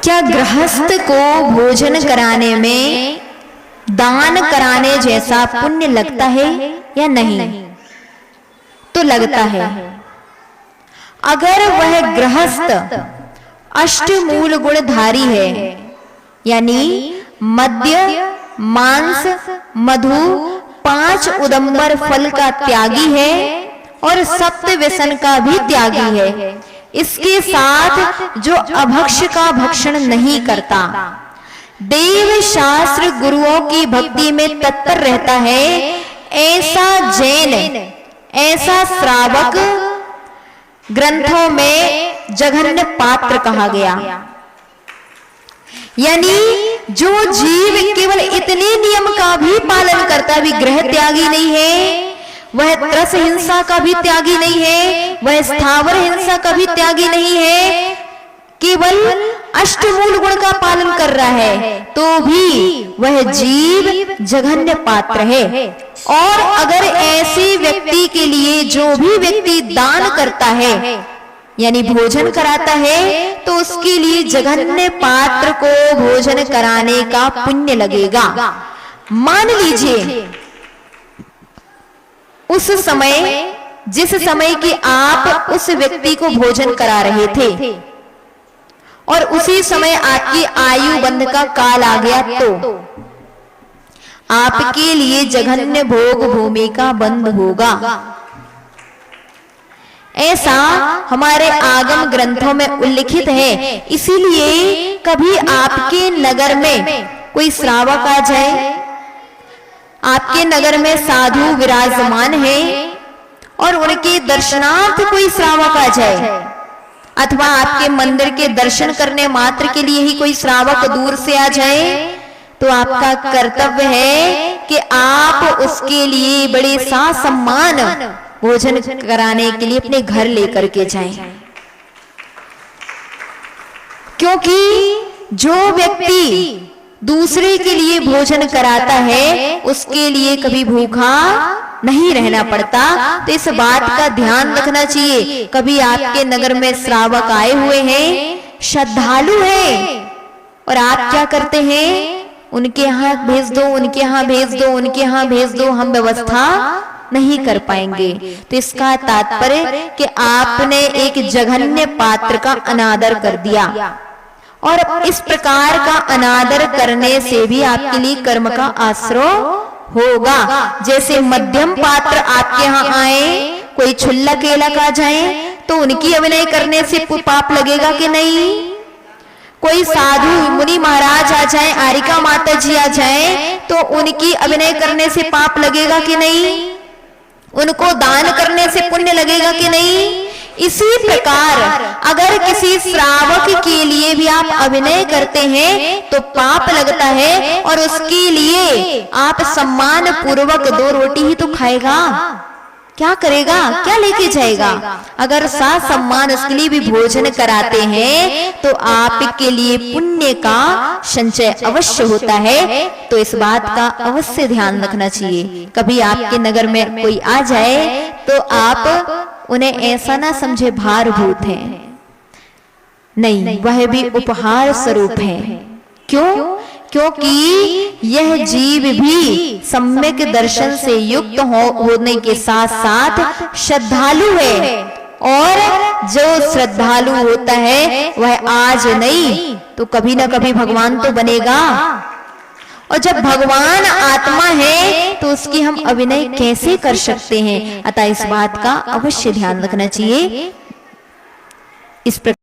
क्या गृहस्थ को भोजन कराने में दान कराने जैसा पुण्य लगता है या नहीं? तो लगता है। अगर वह गृहस्थ अष्टमूल गुणधारी है, यानी मद्य, मांस, मधु, 5 उदंबर फल का त्यागी है और सप्त व्यसन का भी त्यागी है, इसके साथ जो अभक्ष का भक्षण नहीं करता, देव शास्त्र गुरुओं की भक्ति में तत्पर रहता है, ऐसा जैन, ऐसा श्रावक ग्रंथों में जघन्य पात्र कहा गया। यानी जो जीव केवल इतने नियम का भी पालन करता भी ग्रह त्यागी नहीं है, वह त्रस हिंसा का भी त्यागी नहीं है, वह स्थावर हिंसा का भी त्यागी नहीं है, केवल अष्टमूल गुण का पालन कर रहा है, तो भी वह जीव जघन्य पात्र है। और अगर ऐसे व्यक्ति के लिए जो भी व्यक्ति दान करता है, यानी भोजन कराता है, तो उसके लिए जघन्य पात्र को भोजन कराने का पुण्य लगेगा। मान लीजिए उस समय, जिस समय कि आप उस व्यक्ति को भोजन करा रहे थे और उसी समय आपकी आयु बंध का काल आ गया, तो आपके लिए जघन्य भोग भूमि का बंध होगा। ऐसा हमारे आगम ग्रंथों में उल्लिखित है। इसीलिए कभी आपके नगर में कोई श्रावक आ जाए, आपके नगर में साधु विराजमान है और उनके दर्शनार्थ कोई श्रावक आ जाए, अथवा आपके मंदिर के दर्शन करने मात्र के लिए ही कोई श्रावक दूर से आ जाए, तो आपका कर्तव्य है कि आप उसके लिए बड़े सा सम्मान भोजन कराने के लिए अपने घर लेकर के जाएं। क्योंकि जो व्यक्ति दूसरे के लिए भोजन कराता है, उसके लिए कभी भूखा नहीं रहना पड़ता। तो इस बात का ध्यान रखना चाहिए। कभी आपके नगर में श्रावक आए हुए हैं, श्रद्धालु हैं, और आप क्या करते हैं, उनके यहाँ भेज दो, उनके यहाँ भेज दो, उनके यहाँ भेज दो, हम व्यवस्था नहीं कर पाएंगे। तो इसका तात्पर्य कि आपने एक जघन्य पात्र का अनादर कर दिया, और इस प्रकार का अनादर करने से भी आपके लिए कर्म का आश्रय होगा। जैसे मध्यम पात्र आपके यहाँ आए, कोई छुल्ला केला का जाए, तो उनकी अभिनय करने से पाप लगेगा कि नहीं? कोई साधु मुनि महाराज आ जाए, आरिका माता जी आ जाए, तो उनकी अभिनय करने से पाप लगेगा कि नहीं? उनको दान करने से पुण्य लगेगा कि नहीं? इसी प्रकार अगर किसी श्रावक के लिए भी आप अभिनय करते हैं तो पाप लगता है, और उसके लिए आप सम्मान पूर्वक 2 रोटी ही तो खाएगा, क्या करेगा, क्या लेके जाएगा? अगर सा सम्मान उसके लिए भी भोजन कराते हैं तो आपके लिए पुण्य का संचय अवश्य होता है। तो इस बात का अवश्य ध्यान रखना चाहिए। कभी आपके नगर में कोई आ जाए तो आप उन्हें ऐसा ना समझे भारभूत हैं, नहीं, वह भी उपहार स्वरूप है। क्यों? क्योंकि यह जीव भी सम्यक दर्शन से युक्त होने के साथ साथ श्रद्धालु है, और जो श्रद्धालु होता है वह आज नहीं तो कभी ना कभी भगवान तो बनेगा। और जब भगवान आत्मा है तो उसकी हम अभिनय कैसे कर सकते हैं? अतः इस बात का अवश्य ध्यान रखना चाहिए। इस प्रकार